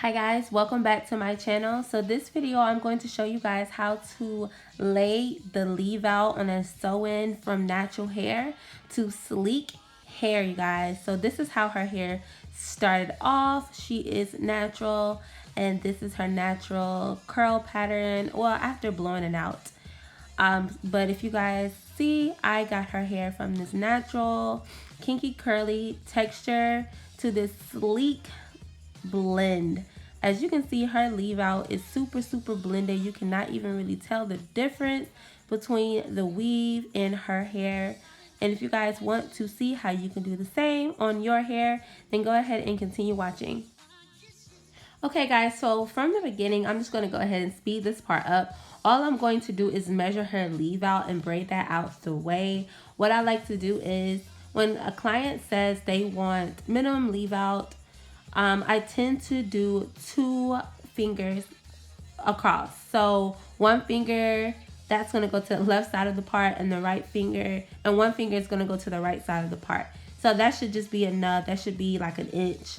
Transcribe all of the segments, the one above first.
Hi guys, welcome back to my channel. So this video I'm going to show you guys how to lay the leave out on a sew-in from natural hair to sleek hair, you guys. So this is how her hair started off. She is natural and this is her natural curl pattern, well, after blowing it out. But if you guys see, I got her hair from this natural kinky curly texture to this sleek blend. As you can see, her leave out is super blended. You cannot even really tell the difference between the weave and her hair. And if you guys want to see how you can do the same on your hair, then go ahead and continue watching. Okay guys, so from the beginning, I'm just going to go ahead and speed this part up. All I'm going to do is measure her leave out and braid that out the way. What I like to do is when a client says they want minimum leave out, I tend to do 2 fingers across. So one finger, that's going to go to the left side of the part, and the right finger, and one finger is going to go to the right side of the part. So that should just be enough. That should be like an inch,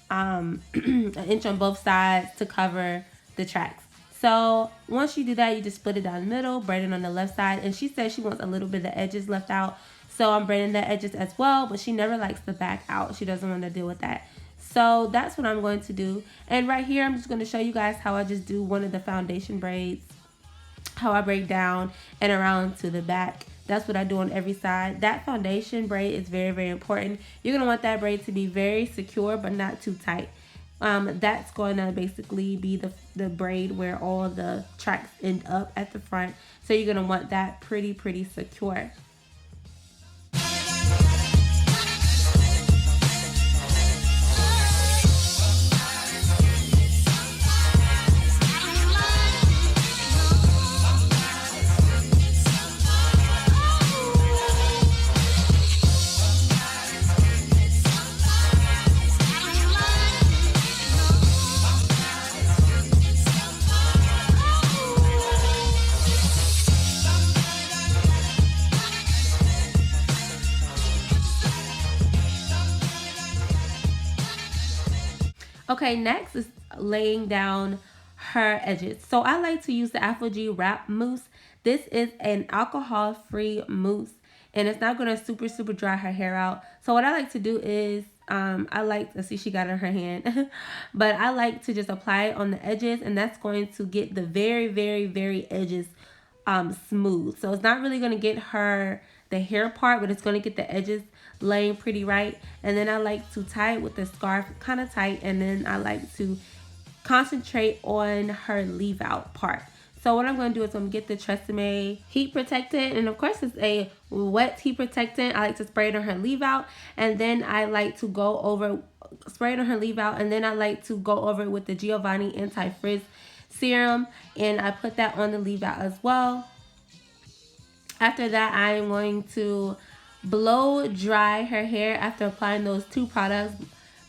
an inch on both sides to cover the tracks. So once you do that, you just split it down the middle, braid it on the left side. And she says she wants a little bit of the edges left out, so I'm braiding the edges as well, but she never likes the back out. She doesn't want to deal with that. So that's what I'm going to do. And right here, I'm just going to show you guys how I just do one of the foundation braids, how I break down and around to the back. That's what I do on every side. That foundation braid is very important. You're going to want that braid to be very secure, but not too tight. That's going to basically be the braid where all the tracks end up at the front. So you're going to want that pretty secure. Okay, next is laying down her edges. So I like to use the Aphogee wrap mousse. This is an alcohol-free mousse, and it's not going to super dry her hair out. So what I like to do is, I like to see she got it in her hand, but I like to just apply it on the edges, and that's going to get the very edges smooth. So it's not really going to get her the hair part, but it's going to get the edges laying pretty right. And then I like to tie it with the scarf kind of tight, and then I like to concentrate on her leave out part. So what I'm going to do is I'm going to get the Tresemme heat protectant, and of course it's a wet heat protectant. I like to spray it on her leave out, and then I like to go over, spray it on her leave out, and then I like to go over it with the Giovanni anti-frizz serum, and I put that on the leave out as well. After that, I am going to blow dry her hair after applying those 2 products,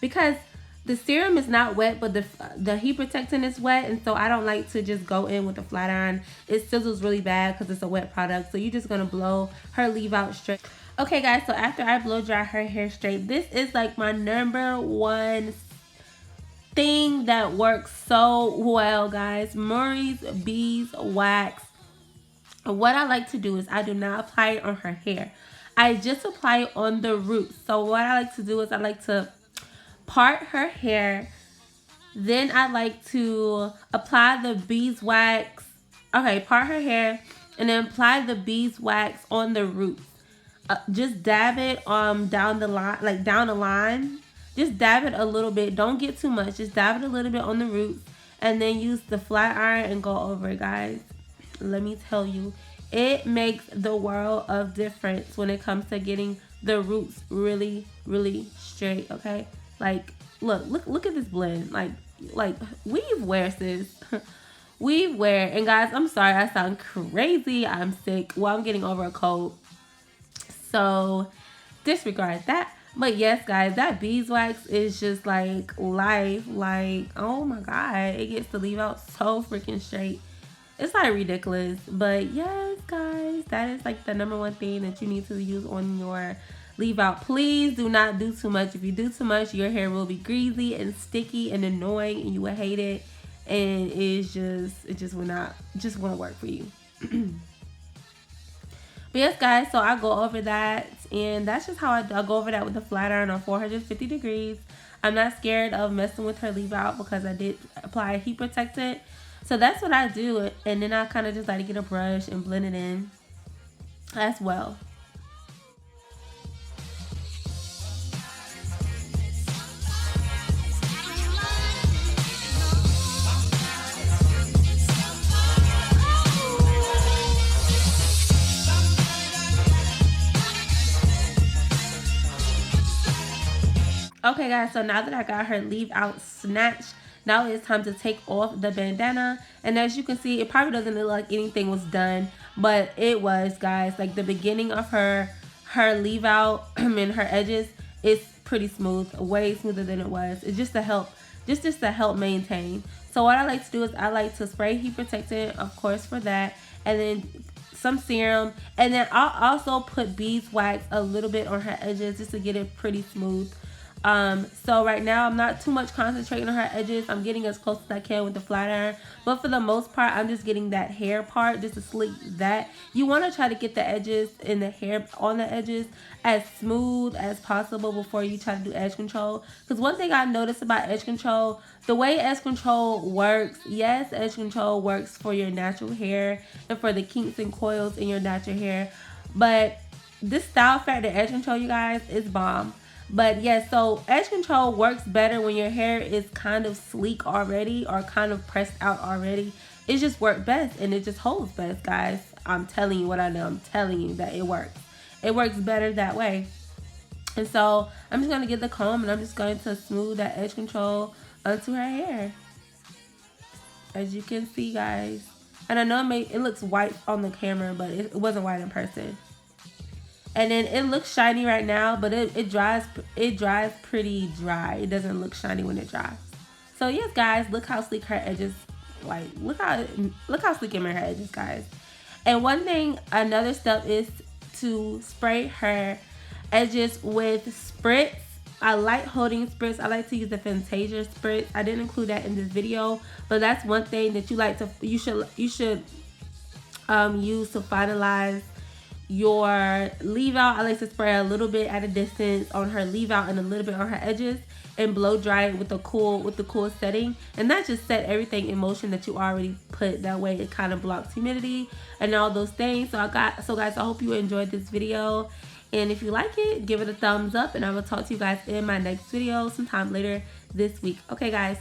because the serum is not wet, but the heat protectant is wet, and so I don't like to just go in with a flat iron. It sizzles really bad because it's a wet product. So you're just gonna blow her leave out straight. Okay guys, so after I blow dry her hair straight, this is like my #1 thing that works so well, guys. Murray's beeswax. What I like to do is I do not apply it on her hair. I just apply it on the roots. So what I like to do is I like to part her hair. Then I like to apply the beeswax. Okay, part her hair and then apply the beeswax on the roots. Just dab it down the line, like down the line. Just dab it a little bit. Don't get too much. Just dab it a little bit on the roots, and then use the flat iron and go over it, guys. Let me tell you, it makes the world of difference when it comes to getting the roots really straight. Okay, like look at this blend. Like weave wear, sis. Weave wear. And guys, I'm sorry I sound crazy. I'm sick. Well, I'm getting over a cold, so disregard that. But yes, guys, that beeswax is just like life. Like, oh my god, it gets the leave out so freaking straight. It's like ridiculous. But yes, guys, that is like the #1 thing that you need to use on your leave out. Please do not do too much. If you do too much, your hair will be greasy and sticky and annoying, and you will hate it. And it just will not, just won't work for you. But yes, guys, so I go over that, and that's just how I go over that with the flat iron on 450 degrees. I'm not scared of messing with her leave out because I did apply a heat protectant. So that's what I do, and then I kind of just like to get a brush and blend it in as well. Okay, guys, so now that I got her leave out snatched, now it's time to take off the bandana. And as you can see, it probably doesn't look like anything was done, but it was, guys. Like the beginning of her leave out and her edges is pretty smooth, way smoother than it was. It's just to help, just to help maintain. So what I like to do is I like to spray heat protectant, of course, for that, and then some serum, and then I'll also put beeswax a little bit on her edges just to get it pretty smooth. So right now I'm not too much concentrating on her edges. I'm getting as close as I can with the flat iron, but for the most part I'm just getting that hair part just to sleek that. You want to try to get the edges and the hair on the edges as smooth as possible before you try to do edge control, because one thing I noticed about edge control, the way edge control works, yes, edge control works for your natural hair and for the kinks and coils in your natural hair, but this style factor edge control, you guys, is bomb. But yeah, so edge control works better when your hair is kind of sleek already or kind of pressed out already. It just works best and it just holds best, guys. I'm telling you what I know. I'm telling you that it works. It works better that way. And so I'm just going to get the comb and I'm just going to smooth that edge control onto her hair. As you can see, guys. And I know it looks white on the camera, but it wasn't white in person. And then it looks shiny right now, but it dries pretty dry. It doesn't look shiny when it dries. So yes, guys, look how sleek her edges, like look how sleek her edges, guys. And one thing, another step is to spray her edges with spritz. I like holding spritz. I like to use the Fantasia spritz. I didn't include that in this video, but that's one thing that you should use to finalize your leave out. I like to spray a little bit at a distance on her leave out and a little bit on her edges and blow dry it with the cool setting, and that just set everything in motion that you already put. That way it kind of blocks humidity and all those things. So guys, I hope you enjoyed this video, and if you like it, give it a thumbs up, and I will talk to you guys in my next video sometime later this week. Okay, guys,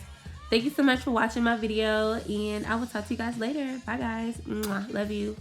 thank you so much for watching my video, and I will talk to you guys later. Bye, guys. Mwah. Love you.